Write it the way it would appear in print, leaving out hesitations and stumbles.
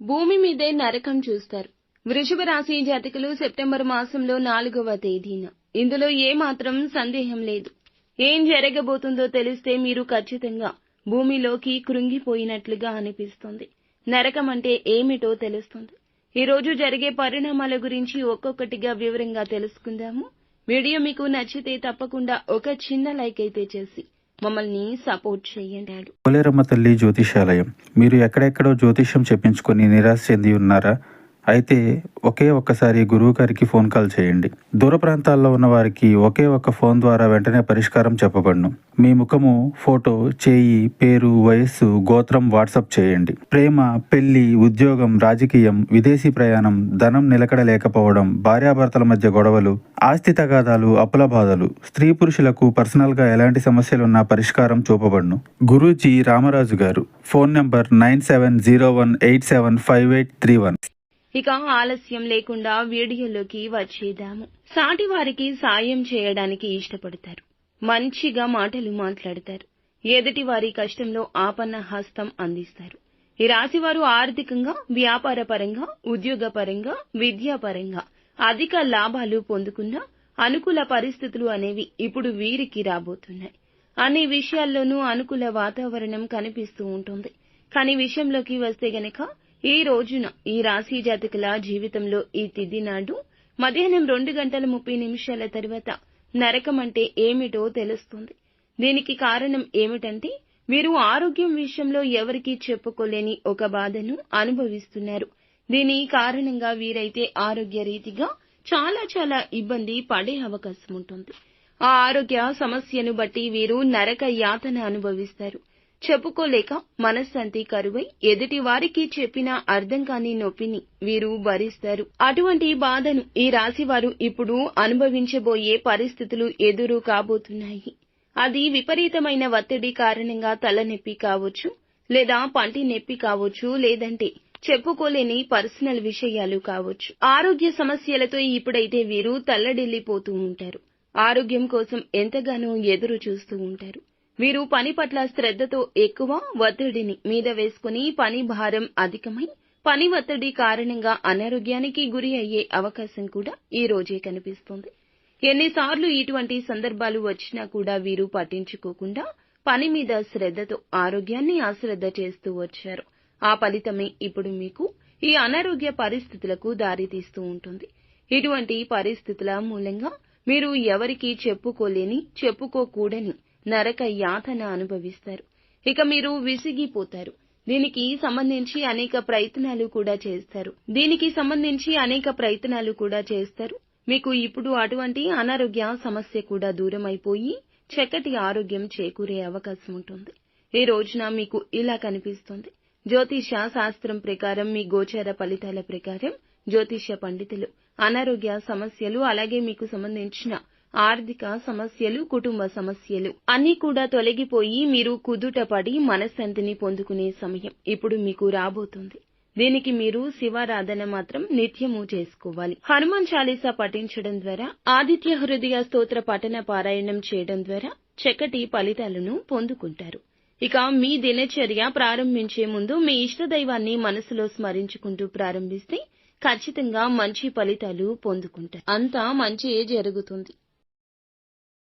భూమి మీదే నరకం చూస్తారు. వృషభ రాశి జాతకులు సెప్టెంబర్ మాసంలో 4వ తేదీన. ఇందులో ఏమాత్రం సందేహం లేదు. ఏం జరగబోతుందో తెలిస్తే మీరు ఖచ్చితంగా భూమిలోకి కృంగిపోయినట్లుగా అనిపిస్తుంది. నరకం అంటే ఏమిటో తెలుస్తుంది. ఈ రోజు జరిగే పరిణామాల గురించి ఒక్కొక్కటిగా వివరంగా తెలుసుకుందాము. వీడియో మీకు నచ్చితే తప్పకుండా ఒక చిన్న లైక్ అయితే చేసి మమ్మల్ని సపోర్ట్ చేయండి. పోలేరమ్మ తల్లి జ్యోతిషాలయం. మీరు ఎక్కడెక్కడో జ్యోతిష్యం చెప్పించుకొని నిరాశ చెంది ఉన్నారా? అయితే ఒక్కసారి గురువు గారికి ఫోన్ కాల్ చేయండి. దూర ప్రాంతాల్లో ఉన్న వారికి ఒకే ఒక్క ఫోన్ ద్వారా వెంటనే పరిష్కారం చెప్పబడును. మీ ముఖము, ఫోటో, చేయి, పేరు, వయస్సు, గోత్రం వాట్సాప్ చేయండి. ప్రేమ, పెళ్లి, ఉద్యోగం, రాజకీయం, విదేశీ ప్రయాణం, ధనం నిలకడ లేకపోవడం, భార్యాభర్తల మధ్య గొడవలు, ఆస్తి తగాదాలు, అప్పుల బాధలు, స్త్రీ పురుషులకు పర్సనల్ గా ఎలాంటి సమస్యలున్నా పరిష్కారం చూపబడును. గురూజీ రామరాజు గారు. Phone number 9701875831. ఇక ఆలస్యం లేకుండా వీడియోలోకి వచ్చేద్దాము. సాటి వారికి సాయం చేయడానికి ఇష్టపడతారు. మంచిగా మాటలు మాట్లాడతారు. ఎదుటి వారి కష్టంలో ఆపన్న హస్తం అందిస్తారు. ఈ రాశివారు ఆర్థికంగా, వ్యాపార పరంగా, ఉద్యోగ పరంగా, విద్యాపరంగా అధిక లాభాలు పొందుకున్న అనుకూల పరిస్థితులు అనేవి ఇప్పుడు వీరికి రాబోతున్నాయి. అన్ని విషయాల్లోనూ అనుకూల వాతావరణం కనిపిస్తూ ఉంటుంది. కానీ విషయంలోకి వస్తే గనక ఈ రోజున ఈ రాశి జాతకుల జీవితంలో ఈ తిథి నాడు మధ్యాహ్నం 2:30 తర్వాత నరకం అంటే ఏమిటో తెలుస్తుంది. దీనికి కారణం ఏమిటంటే వీరు ఆరోగ్యం విషయంలో ఎవరికీ చెప్పుకోలేని ఒక బాధను అనుభవిస్తున్నారు. దీని కారణంగా వీరైతే ఆరోగ్య రీతిగా చాలా ఇబ్బంది పడే అవకాశం ఉంటుంది. ఆ ఆరోగ్య సమస్యను బట్టి వీరు నరక యాతన అనుభవిస్తారు. చెప్పుకోలేక మనశ్శాంతి కరువై ఎదుటి వారికి చెప్పినా అర్థం కాని నొప్పిని వీరు భరిస్తారు. అటువంటి బాధను ఈ రాశివారు ఇప్పుడు అనుభవించబోయే పరిస్థితులు ఎదురు కాబోతున్నాయి. అది విపరీతమైన ఒత్తిడి కారణంగా తలనొప్పి కావచ్చు, లేదా పంటి నొప్పి కావచ్చు, లేదంటే చెప్పుకోలేని పర్సనల్ విషయాలు కావచ్చు. ఆరోగ్య సమస్యలతో ఇప్పుడైతే వీరు తల్లడిల్లిపోతూ ఉంటారు. ఆరోగ్యం కోసం ఎంతగానో ఎదురు చూస్తూ ఉంటారు. వీరు పని పట్ల శ్రద్ధతో ఎక్కువ ఒత్తిడిని మీద వేసుకుని పని భారం అధికమై పని ఒత్తిడి కారణంగా అనారోగ్యానికి గురి అయ్యే అవకాశం కూడా ఈ రోజే కనిపిస్తుంది. ఎన్నిసార్లు ఇటువంటి సందర్భాలు వచ్చినా కూడా వీరు పట్టించుకోకుండా పని మీద శ్రద్ధతో ఆరోగ్యాన్ని అశ్రద్ధ చేస్తూ వచ్చారు. ఆ ఫలితమే ఇప్పుడు మీకు ఈ అనారోగ్య పరిస్థితులకు దారితీస్తూ ఉంటుంది. ఇటువంటి పరిస్థితుల మూలంగా మీరు ఎవరికీ చెప్పుకోలేని, చెప్పుకోకూడని నరక యాతన అనుభవిస్తారు. ఇక మీరు విసిగిపోతారు. దీనికి సంబంధించి అనేక ప్రయత్నాలు కూడా చేస్తారు. మీకు ఇప్పుడు అటువంటి అనారోగ్య సమస్య కూడా దూరమైపోయి చక్కటి ఆరోగ్యం చేకూరే అవకాశం ఉంటుంది. ఈ రోజున మీకు ఇలా కనిపిస్తుంది. జ్యోతిష శాస్త్రం ప్రకారం మీ గోచార ఫలితాల ప్రకారం జ్యోతిష పండితులు అనారోగ్య సమస్యలు, అలాగే మీకు సంబంధించిన ఆర్థిక సమస్యలు, కుటుంబ సమస్యలు అన్నీ కూడా తొలగిపోయి మీరు కుదుటపడి మనశ్శాంతిని పొందుకునే సమయం ఇప్పుడు మీకు రాబోతుంది. దీనికి మీరు శివారాధన మాత్రం నిత్యము చేసుకోవాలి. హనుమాన్ చాలీసా పఠించడం ద్వారా, ఆదిత్య హృదయ స్తోత్ర పఠన పారాయణం చేయడం ద్వారా చక్కటి ఫలితాలను పొందుకుంటారు. ఇక మీ దినచర్య ప్రారంభించే ముందు మీ ఇష్టదైవాన్ని మనసులో స్మరించుకుంటూ ప్రారంభిస్తే ఖచ్చితంగా మంచి ఫలితాలు పొందుకుంటారు. అంతా మంచియే జరుగుతుంది.